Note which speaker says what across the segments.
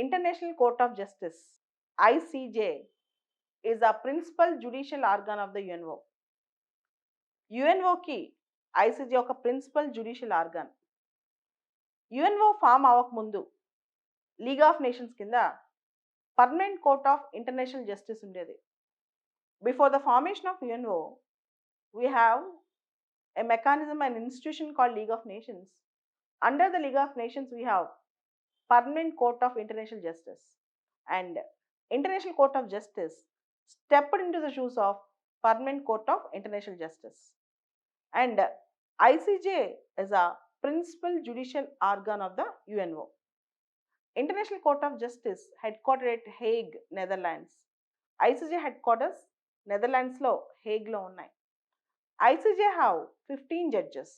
Speaker 1: International Court of Justice, ICJ, is a principal judicial organ of the UNO. యుఎన్ఓకి ICJ ఒక principal judicial organ. UNO form అవ్వకముందు League of Nations కింద permanent court of international justice ఉండేది. Before the formation of UNO we have a mechanism and institution called League of Nations. Under the League of Nations, we have Permanent Court of International Justice. And International Court of Justice stepped into the shoes of Permanent Court of International Justice. And ICJ is a principal judicial organ of the UNO. International Court of Justice headquartered at Hague, Netherlands. ICJ headquarters Netherlands lo Hague lo unnai. ICJ have 15 judges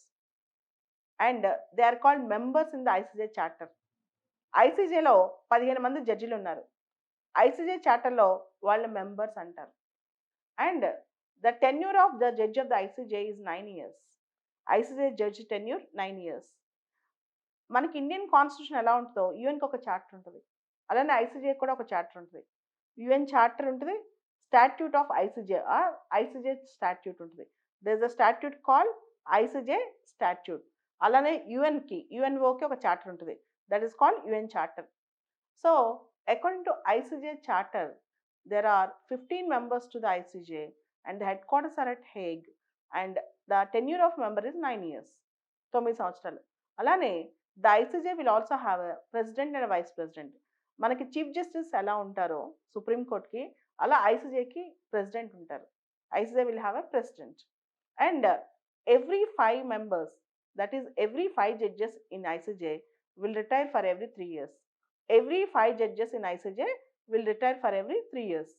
Speaker 1: and they are called members in the ICJ charter. ICJ లో 15 మంది జడ్జిలు ఉన్నారు. ICJ charter లో వాళ్ళ members అంటారు. And the tenure of the judge of the ICJ is 9 years. ICJ judge tenure 9 years. మనకి Indian constitution ఎలా ఉంటుందో యుఎన్కి ఒక చార్టర్ ఉంటుంది, అలానే ఐసీజే కూడా ఒక చార్టర్ ఉంటుంది. యుఎన్ చార్టర్ ఉంటుంది, statute of ICJ or ICJ statute ఉంటుంది. There is a statute call ICJ statute. అలానే యుఎన్ఓకి ఒక చార్టర్ ఉంటుంది, that is called UN charter. So according to ICJ charter there are 15 members to the ICJ and the headquarters are at Hague and the tenure of member is 9 years, 9 సంవత్సరాలు. అలానే the ICJ will also have a president and a vice president. మనకి chief justice ఎలా ఉంటారో supreme కోర్ట్కి, అలా ఐసీజేకి president ఉంటారు. ICJ will have a president and every 5 members, that is every 5 judges in ICJ will retire for every 3 years. Every 5 judges in ICJ will retire for every 3 years.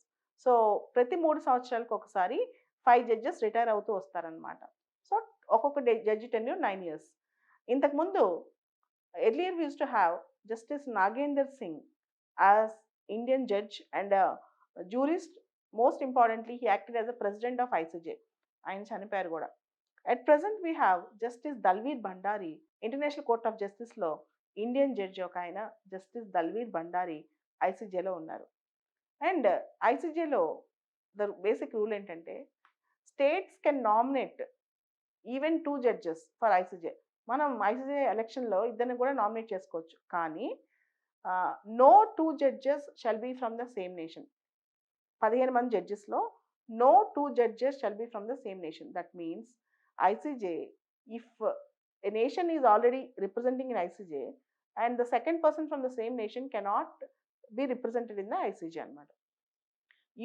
Speaker 1: So ప్రతి 3 సంవత్సరాలకు ఒకసారి 5 judges retire అవుతూ వస్తారనమాట. So ఒక్కొక్క judge tenure 9 years. ఇంతకుముందు earlier we used to have Justice Nagender Singh as Indian judge and a jurist. Most importantly, he acted as the president of ICJ. ఆయన చనిపోయారు కూడా. At present we have Justice Dalveer Bhandari, International Court of Justice లో Indian judge ఒక ఆయన justice Dalveer Bhandari ఐసీజేలో ఉన్నారు. And ఐసీజేలో the basic rule ఏంటంటే states can nominate even 2 judges for ICJ. మనం ఐసీజే ఎలక్షన్లో ఇద్దరిని కూడా నామినేట్ చేసుకోవచ్చు, కానీ no 2 judges shall be from the same nation. 15 మంది జడ్జెస్లో no 2 judges shall be from the same nation. That means ICJ, if a nation is already representing in ICJ and the second person from the same nation cannot be represented in the ICJ anamata.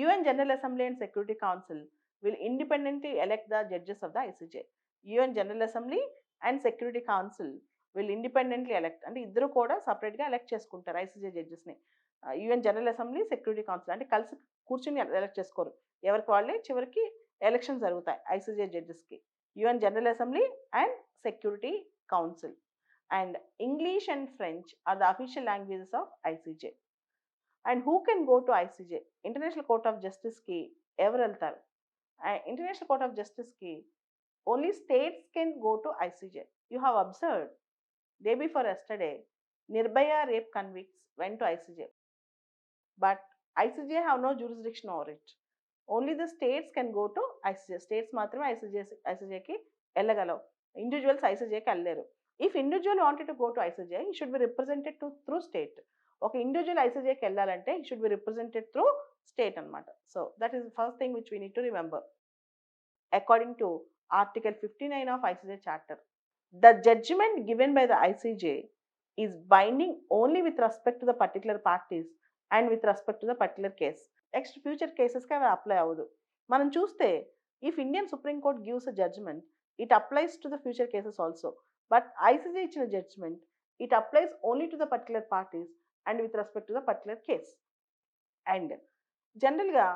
Speaker 1: UN General Assembly and Security Council will independently elect the judges of the ICJ. UN General Assembly and Security Council will independently elect, అంటే ఇద్దరు కూడా సపరేట్గా elect చేసుకుంటారు ICJ జడ్జెస్ని. UN general assembly, security council అంటే కలిసి కూర్చుని elect చేసుకోరు, ఎవరికి వాళ్ళే చివరికి ఎలక్షన్ జరుగుతాయి ICJ జడ్జెస్కి. UN General Assembly and Security Council. And English and French are the official languages of ICJ. And who can go to ICJ? International Court of Justice ki ever veltaru? International Court of Justice ki only states can go to ICJ. You have observed day before yesterday Nirbhaya rape convicts went to ICJ, but ICJ have no jurisdiction over it. Only the states can go to ICJ. States మాత్రమే ఐసీజేకి వెళ్ళగలవు, individuals ఐసీజేకి వెళ్ళలేరు. If individual wanted to go to ICJ, he should be represented through state. ఒక individual ఐసీజేకి వెళ్ళాలంటే he should be represented through state అనమాట. So that is first thing which we need to remember. According to article 59 of ICJ charter, the judgement given by the ICJ is binding only with respect to the particular parties and with respect to the particular case. Next future కేసెస్కి అవి apply అవ్వదు. మనం చూస్తే if Indian supreme court gives a judgement, it applies to the future cases also. But ICJ ఇచ్చిన judgement, it applies only to the particular parties and with respect to the particular case. And జనరల్గా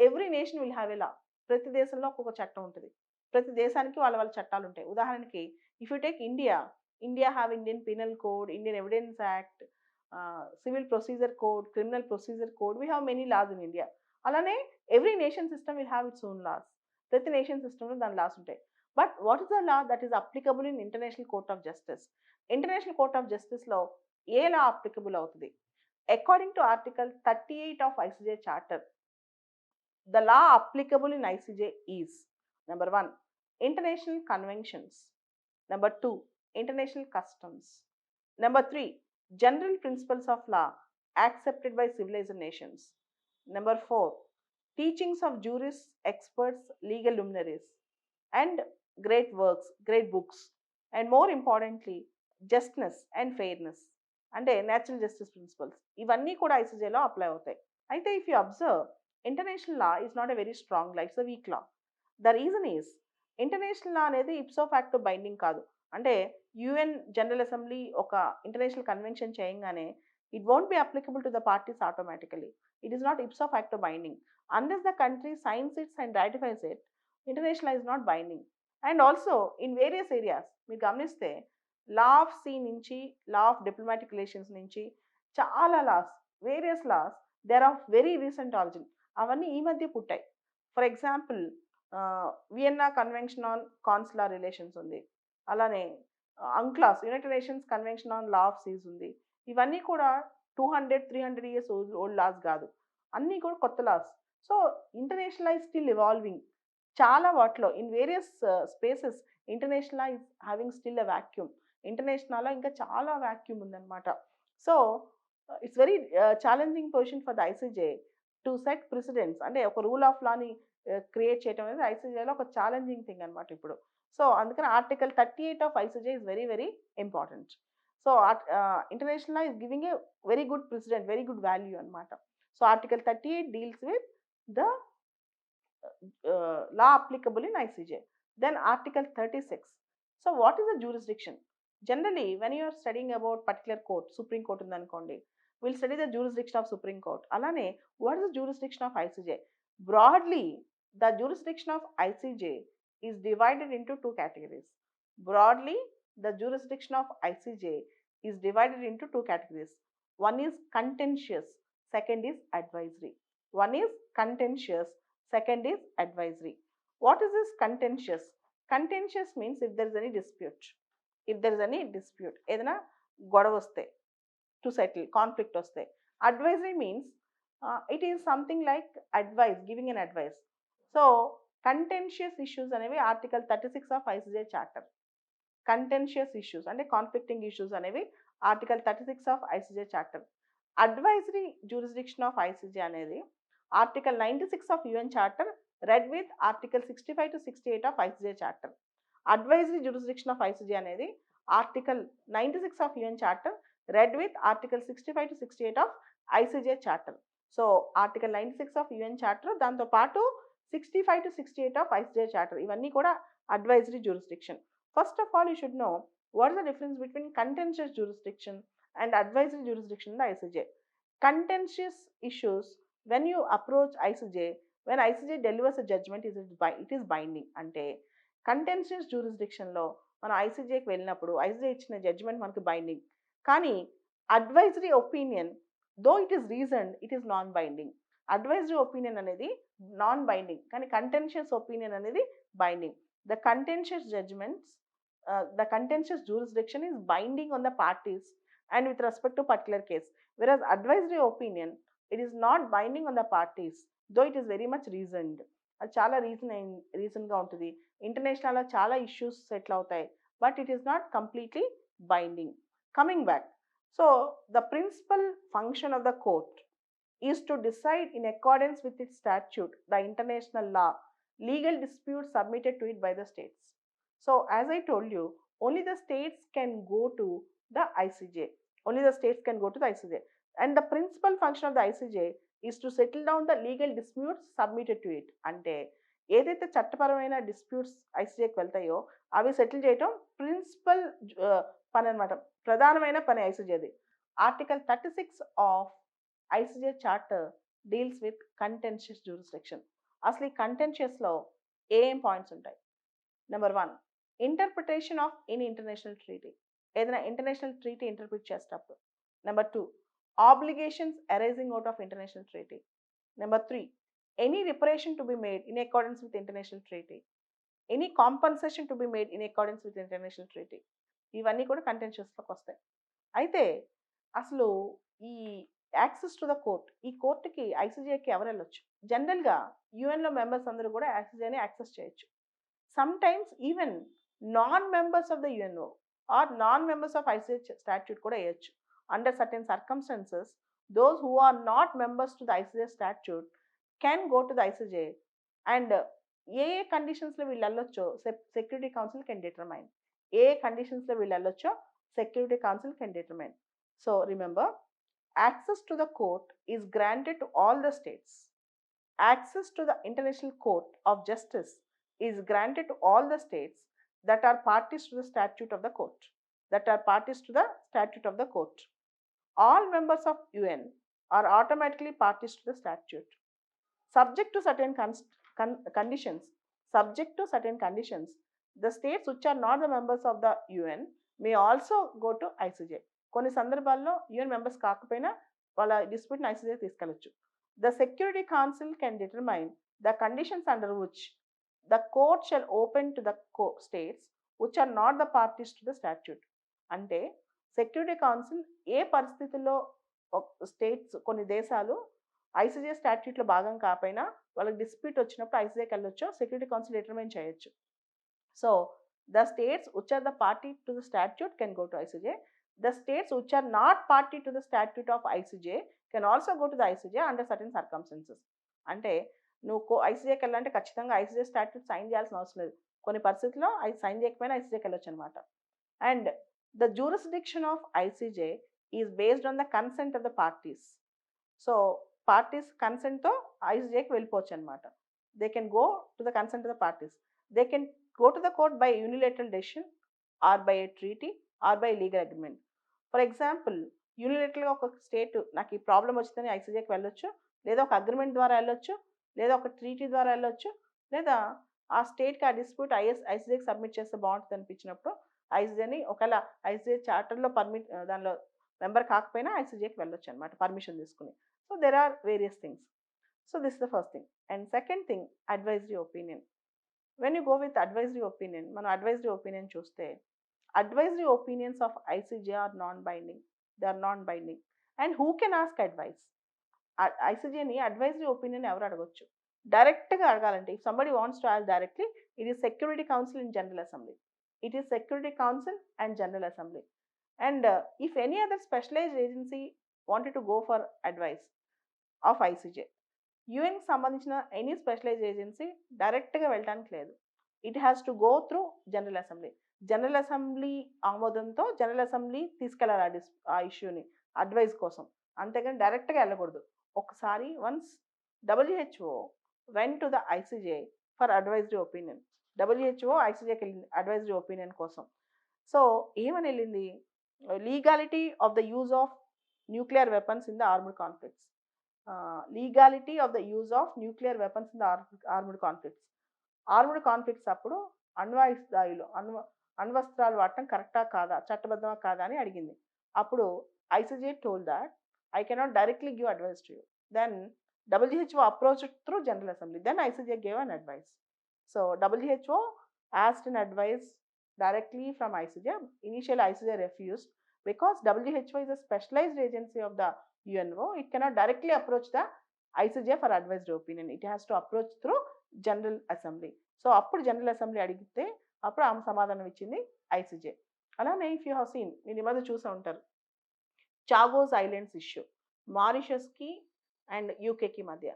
Speaker 1: every nation will have a law. ప్రతి దేశంలో ఒక్కొక్క చట్టం ఉంటుంది, ప్రతి దేశానికి వాళ్ళ వాళ్ళ చట్టాలు ఉంటాయి. ఉదాహరణకి if you take India, India have Indian penal code, Indian evidence act, civil procedure code, criminal procedure code. We have many laws in India. అలానే every nation system will have its own laws. ప్రతి nation సిస్టంలో దాని laws ఉంటాయి. But what is the law that is applicable in international court of justice? International court of జస్టిస్లో ఏ law applicable అవుతుంది? According to Article 38 of ICJ Charter, the law applicable in ICJ is number 1, international conventions, number 2, international customs, number 3, general principles of law accepted by civilized nations, number 4, teachings of jurists, experts, legal luminaries, and great works, great books, and more importantly, justness and fairness అంటే natural justice principles ఇవన్నీ కూడా ఐసీజేలో apply అవుతాయి. అయితే if you observe, international law is not a very strong law, it's a weak law. The reason is, international law అనేది ipso facto binding కాదు. అంటే UN general assembly ఒక ఇంటర్నేషనల్ కన్వెన్షన్ చేయంగానే it won't be applicable to the parties automatically. It is not ipso facto binding. Unless the country signs its and ratifies it, international is not binding. And also in various areas మీరు గమనిస్తే law of see నుంచి, law of diplomatic relations నుంచి చాలా laws, various laws there of very recent origin, అవన్నీ ఈ మధ్య పుట్టాయి. For example Vienna convention on consular relations ఉంది, అలానే UNCLOS United Nations convention on law of seas ఉంది. ఇవన్నీ కూడా 200-300 ఇయర్స్ ఓల్డ్ లాస్ కాదు, అన్నీ కూడా కొత్త laws. So international is still evolving. చాలా వాటిలో in various spaces international is having still a vacuum. ఇంటర్నేషనల్లో ఇంకా చాలా వాక్యూమ్ ఉందన్నమాట. So it's very challenging position for the ICJ to set precedents. అంటే ఒక రూల్ ఆఫ్ లాని క్రియేట్ చేయడం అనేది ఐసీజేలో ఒక ఛాలెంజింగ్ థింగ్ అనమాట ఇప్పుడు. సో అందుకని article 38 of ICJ is very very important. So international law is giving a very good precedent, very good value అనమాట. So article 38 deals with the law applicable in ICJ. Then Article 36. So what is the jurisdiction? Generally, when you are studying about particular court, Supreme Court undanukondi, we'll study the jurisdiction of Supreme Court. Alane, what is the jurisdiction of ICJ? Broadly, the jurisdiction of ICJ is divided into two categories. Broadly, the jurisdiction of ICJ is divided into two categories. One is contentious, second is advisory. One is contentious, second is advisory. What is this contentious? Contentious means if there is any dispute. If there is any dispute, ఏదైనా గొడవ వస్తే, to settle conflict వస్తే. Advisory means it is something like advice, giving an advice. So contentious issues అనేవి article 36 of ICJ charter. Contentious issues అంటే conflicting issues అనేవి article 36 of ICJ charter. Advisory jurisdiction of ICJ అనేది article 96 of UN charter read with article 65 to 68 of ICJ charter. Advisory jurisdiction of ICJ అనేది article 96 of UN charter read with article 65 to 68 of ICJ charter. So article 96 of UN charter, దాంతో పాటు 65 to 68 of ICJ charter, ఇవన్నీ కూడా advisory jurisdiction. First of all you should know what is the difference between contentious jurisdiction and advisory jurisdiction in the ICJ. Contentious issues, when you approach ICJ, when ICJ delivers a judgment, it is binding. అంటే contentious జ్యూరిస్డిక్షన్లో మనం ఐసీజేకి వెళ్ళినప్పుడు ICJ ఇచ్చిన judgement మనకి binding. కానీ advisory opinion though it is reason, it is non binding. Advisory opinion అనేది non binding, కానీ కంటెన్షియస్ ఒపీనియన్ అనేది binding. The contentious judgements, the contentious jurisdiction is binding on the parties and with respect to particular case, whereas advisory opinion, it is not binding on the parties, though it is very much reasoned. అది చాలా రీజన్గా ఉంటుంది. ఇంటర్నేషనల్లో చాలా issues settle అవుతాయి, but it is not completely binding. Coming back, so the principal function of the court is to decide in accordance with it statute the international law legal dispute submitted to it by the states. So as I told you, only the states can go to the ICJ. Only the states can go to the ICJ. And the principal function of the ICJ is to settle down the legal disputes submitted to it. అంటే ఏదైతే చట్టపరమైన disputes ఐసీజేకి వెళ్తాయో అవి settle చేయటం principal పని అనమాట, ప్రధానమైన పని ఐసీజేది. Article 36 of ICJ charter deals with contentious jurisdiction. అసలు ఈ కంటెన్షియస్లో ఏం పాయింట్స్ ఉంటాయి? Number 1, interpretation of any international treaty. ఏదైనా ఇంటర్నేషనల్ ట్రీటీ ఇంటర్ప్రిట్ చేసేటప్పుడు. Number 2, obligations arising out of international treaty. Number 3, any reparation to be made in accordance with international treaty, any compensation to be made in accordance with international treaty. ఇవన్నీ కూడా కంటెన్షియస్లోకి వస్తాయి. అయితే అసలు ఈ access to the court. ఈ కోర్టుకి ఐసీజేకి ఎవరు వెళ్ళొచ్చు? జనరల్‌గా యూఎన్‌లో మెంబర్స్ అందరూ కూడా ఐసీజేని యాక్సెస్ చేయొచ్చు. Sometimes even non members of the UNO or non members of ICJ statute కూడా వేయొచ్చు. Under certain circumstances those who are not members to the ICJ statute can go to the ICJ and ఏ కండిషన్స్‌లో వీళ్ళు వెళ్ళొచ్చో security council can determine. ఏ కండిషన్స్‌లో వీళ్ళు వెళ్ళొచ్చో security council can determine. So remember, access to the court is granted to all the states. Access to the International Court of Justice is granted to all the states that are parties to the statute of the court. That are parties to the statute of the court. All members of UN are automatically parties to the statute. Subject to certain conditions, subject to certain conditions, the states which are not the members of the UN may also go to ICJ. కొన్ని సందర్భాల్లో UN members కాకపోయినా వాళ్ళ డిస్ప్యూట్ని ICJ తీసుకెళ్ళచ్చు. The security council can determine the conditions under which the court shall open to the states which are not the parties to the statute. అంటే security council ఏ పరిస్థితుల్లో states కొన్ని దేశాలు ఐసీజే స్టాట్యూట్లో భాగం కాకపోయినా వాళ్ళకి డిస్ప్యూట్ వచ్చినప్పుడు ఐసీజేకి వెళ్ళొచ్చో సెక్యూరిటీ కౌన్సిల్ డిటర్మైన్ చేయొచ్చు. So the states which are the party to the statute can go to ICJ. The states which are not party to the statute of ICJ can also go to the ICJ under certain circumstances. అంటే నువ్వు ఐసీజేకి వెళ్ళాలంటే ఖచ్చితంగా ICJ statute sign చేయాల్సిన అవసరం లేదు. కొన్ని పరిస్థితుల్లో అది సైన్ చేయకపోయినా ఐసీజేకి వెళ్ళొచ్చు అనమాట. And the jurisdiction of ICJ is based on the consent of the parties. So parties కన్సెంట్తో ఐసీజేకి వెళ్ళిపోవచ్చు అనమాట. They can go to the consent of the parties. They can go to the court by unilateral decision or by a treaty or by legal agreement. For example, యూనిలేటరల్గా ఒక state నాకు ఈ problem వచ్చిందని ఐసీజేకి వెళ్ళొచ్చు, లేదా ఒక అగ్రిమెంట్ ద్వారా వెళ్ళొచ్చు, లేదా ఒక ట్రీటీ ద్వారా వెళ్ళొచ్చు, లేదా ఆ స్టేట్కి ఆ డిస్ప్యూట్ ఐసీజేకి సబ్మిట్ చేస్తే బాగుంటుంది అనిపించినప్పుడు ఐసీజేని ఒకవేళ ఐసీజే చార్టర్లో దానిలో మెంబర్ కాకపోయినా ఐసీజేకి వెళ్ళొచ్చు అనమాట పర్మిషన్ తీసుకుని. So there are various things. So this the first thing. And second thing, advisory opinion. When you go with advisory opinion, మనం అడ్వైజరీ ఒపీనియన్ చూస్తే advisory opinions of ICJ are non-binding. They are non-binding. And who can ask advice? ఐసీజేని advisory opinion ఎవరు అడగొచ్చు? డైరెక్ట్గా అడగాలంటే if somebody wants to ask directly, it is security council in general assembly. It is security council and general assembly. And if any other specialized agency wanted to go for advice of ICJ, యూఎన్కి సంబంధించిన any specialized agency డైరెక్ట్గా వెళ్ళడానికి లేదు. It has to go through general assembly. General assembly ఆమోదంతో general assembly తీసుకెళ్ళాలి ఆ ఇష్యూని advice కోసం, అంతేగాని డైరెక్ట్గా వెళ్ళకూడదు. ఒకసారి once WHO went to the ICJ for advisory opinion. WHO ఐసీజేకి వెళ్ళింది అడ్వైజరీ ఒపీనియన్ కోసం. సో ఏమని వెళ్ళింది? Legality of the use of nuclear weapons in the armed conflicts. Legality of the use of nuclear weapons in the armed conflicts. Armed conflicts అప్పుడు అణ్వాయుధాయులు అణ్వస్త్రాలు వాడటం కరెక్టా కాదా, చట్టబద్ధమా కాదా అని అడిగింది. అప్పుడు ICJ told that I cannot directly give advice to you. Then WHO approached through General Assembly. Then ICJ gave an advice. So WHO asked an advice directly from ICJ. Initially ICJ refused because WHO is a specialized agency of the UNO. It cannot directly approach the ICJ for advisory opinion. It has to approach through General Assembly. So అప్పుడు general assembly అడిగితే అప్పుడు ఆమె సమాధానం ఇచ్చింది ICJ. అలానే if you have seen, మీరు ఈ మధ్య చూసే ఉంటారు, చాగోస్ ఐలాండ్స్ ఇష్యూ, మారిషస్కి అండ్ యూకేకి మధ్య.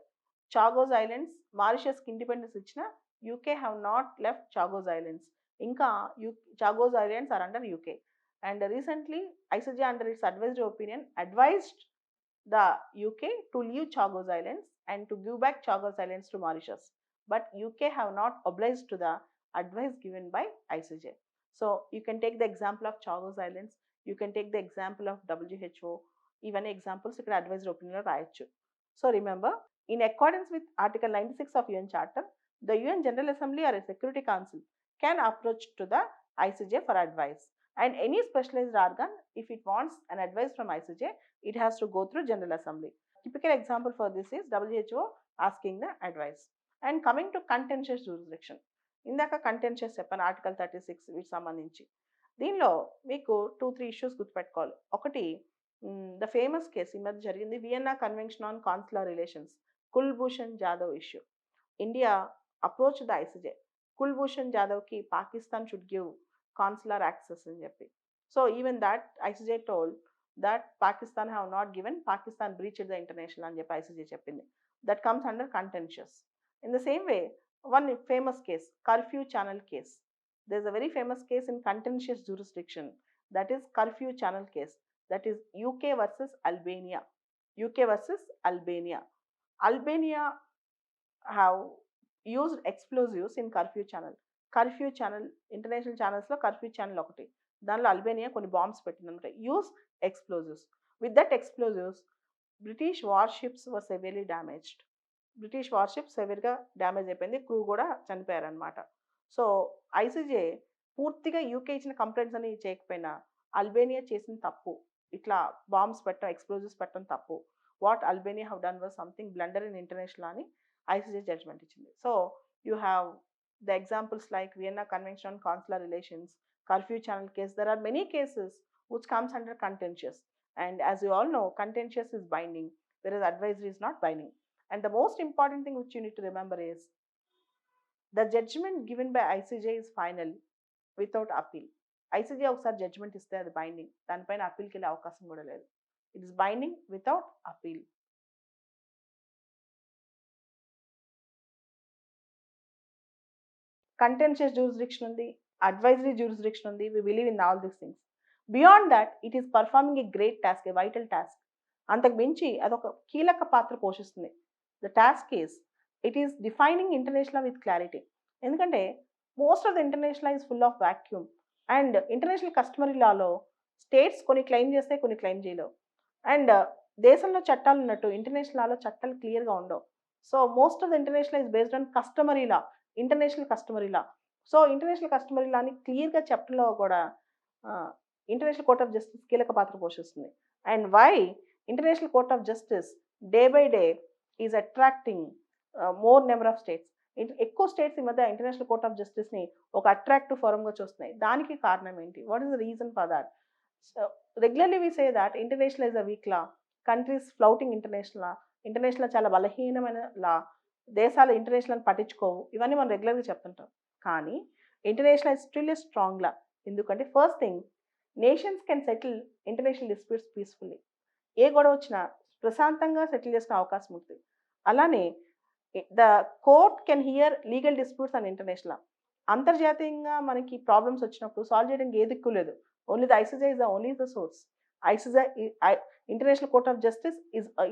Speaker 1: చాగోస్ ఐలాండ్స్, మారిషస్కి ఇండిపెండెన్స్ ఇచ్చిన UK have not left Chagos islands. ఇంకా Chagos islands are under UK. And recently ICJ under its advisory opinion advised the UK to leave Chagos islands and to give back Chagos Islands to Mauritius. But UK have not obliged to the advice given by ICJ. So you can take the example of Chagos Islands, you can take the example of WHO, even examples ikkada advisory opinion rayachu. So remember, in accordance with Article 96 of UN Charter, the UN General Assembly or a Security Council can approach to the ICJ for advice. And any specialized organ, if it wants an advice from ICJ, it has to go through General Assembly. Typical example for this is WHO asking the advice. And coming to contentious jurisdiction, ఇందాక contentious చెప్పాను article 36 వీటికి సంబంధించి. దీనిలో మీకు 2-3 issues గుర్తుపెట్టుకోవాలి. ఒకటి, the famous case ఈ మధ్య జరిగింది, Vienna convention on consular relations, Kulbhushan Jadhav issue. India approach the ICJ. Kulbhushan జాదవ్కి Pakistan should give consular access అని చెప్పి. So even that ICJ told that Pakistan have not given, Pakistan breached the international అని చెప్పి ఐసీజే చెప్పింది. That comes under contentious. In the same way, one famous case, curfew channel case. There's a very famous case in contentious jurisdiction, that is curfew channel case, that is UK versus Albania. UK versus Albania. Albania have used explosives in curfew channel. Curfew channel, international ఛానల్స్లో curfew channel ఒకటి, దానిలో Albania కొన్ని bombs పెట్టిందనమాట. Uses explosives. With that explosives British warships were severely damaged. British warship సెవియర్గా damage అయిపోయింది, crew కూడా చనిపోయారనమాట. So ICJ పూర్తిగా యూకే ఇచ్చిన కంప్లైంట్స్ అని చేయకపోయినా అల్బేనియా చేసిన తప్పు, ఇట్లా బాంబ్స్ పెట్టడం, ఎక్స్ప్లోజివ్స్ పెట్టడం తప్పు. What Albania have done was something blunder in international అని ఐసీజే జడ్జ్మెంట్ ఇచ్చింది. So you have the examples like Vienna Convention on Consular Relations, curfew channel case. There are many cases which comes under contentious, and as you all know, contentious is binding, whereas advisory is not binding. And the most important thing which you need to remember is the judgment given by ICJ is final without appeal. ICJ ఒకసారి judgement ఇస్తే అది binding, దానిపైన అప్పీల్కి వెళ్ళే అవకాశం కూడా లేదు. It is binding without appeal. Contentious jurisdiction ఉంది, అడ్వైజరీ జ్యూరిస్డిక్షన్ ఉంది. We believe in all these things. Beyond that it is performing a great task, a vital task. అంతకు మించి అదొక కీలక పాత్ర పోషిస్తుంది. The task is it is defining international with clarity. ఎందుకంటే most of the international is full of vacuum. And international customary Lalo states కొన్ని claim చేస్తే కొన్ని క్లెయిమ్ చేయలేవు. అండ్ దేశంలో చట్టాలు ఉన్నట్టు ఇంటర్నేషనల్ లాలో చట్టాలు క్లియర్గా ఉండవు. So most of the international is based on customary law, international customary law. So international customary లాని క్లియర్గా చెప్పడంలో కూడా ఇంటర్నేషనల్ కోర్ట్ ఆఫ్ జస్టిస్ కీలక పాత్ర పోషిస్తుంది. And why international court of justice day by day is attracting more number of states. ఎక్కువ states ఈ మధ్య ఇంటర్నేషనల్ కోర్ట్ ఆఫ్ జస్టిస్ని ఒక అట్రాక్టివ్ ఫోరంగా చూస్తున్నాయి. దానికి కారణం ఏంటి? What is the reason for that? So regularly we say that international is a weak law, countries flouting international law, international చాలా బలహీనమైన లా, దేశాలు ఇంటర్నేషనల్ పట్టించుకోవు, ఇవన్నీ మనం రెగ్యులర్గా చెప్తుంటాం. కానీ international still is strong law. ఎందుకంటే first thing, nations can settle international disputes peacefully. ఏ గొడవ వచ్చినా ప్రశాంతంగా సెటిల్ చేసుకునే అవకాశం ఉంటుంది. అలానే the court can hear legal disputes and international. అంతర్జాతీయంగా మనకి ప్రాబ్లమ్స్ వచ్చినప్పుడు సాల్వ్ చేయడానికి ఏ దిక్కు లేదు. Only the ICJ is the only the source. ICJ international court of justice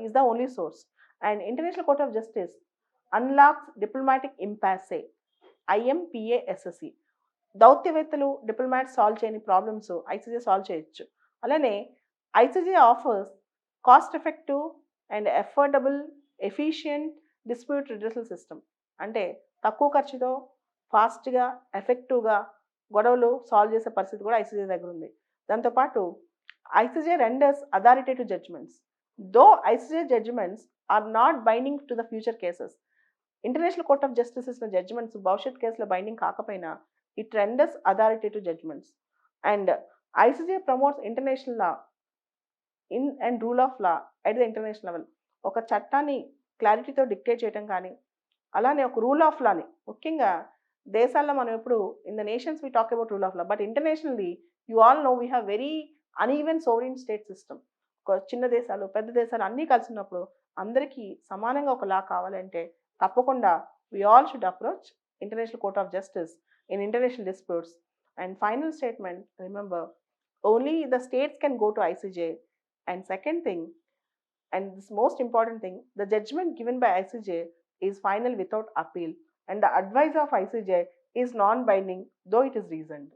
Speaker 1: is the only source. And International Court of Justice unlocks diplomatic impasse, IMPASSE. దౌత్యవేత్తలు diplomats solve చేయని problems ICJ solve చేయొచ్చు. అలానే ICJ offers cost effective and affordable efficient dispute redressal system. అంటే తక్కువ ఖర్చుతో ఫాస్ట్గా ఎఫెక్టివ్గా గొడవలు సాల్వ్ చేసే పరిస్థితి కూడా ఐసీజే దగ్గర ఉంది. దాంతోపాటు ICJ renders authoritative judgments. Though ICJ judgments are not binding to the future cases, International Court of Justice ఇచ్చిన జడ్జ్మెంట్స్ భవిష్యత్ కేసులో బైండింగ్ కాకపోయినా it renders authoritative judgements. And ICJ promotes international law in and rule of law at the international level. ఒక చట్టాన్ని క్లారిటీతో dictate చేయడం కానీ, అలానే ఒక రూల్ ఆఫ్ లాని, ముఖ్యంగా దేశాల్లో మనం ఎప్పుడు in the nations we talk about rule of law, but internationally you all know we have very uneven sovereign state system. ఒక చిన్న దేశాలు పెద్ద దేశాలు అన్నీ కలిసి ఉన్నప్పుడు అందరికీ సమానంగా ఒక లా కావాలంటే తప్పకుండా we all should approach International Court of Justice in international disputes. And final statement, remember, only the states can go to ICJ. And second thing, and this most important thing, the judgment given by ICJ is final without appeal, and the advice of ICJ is non-binding though it is reasoned.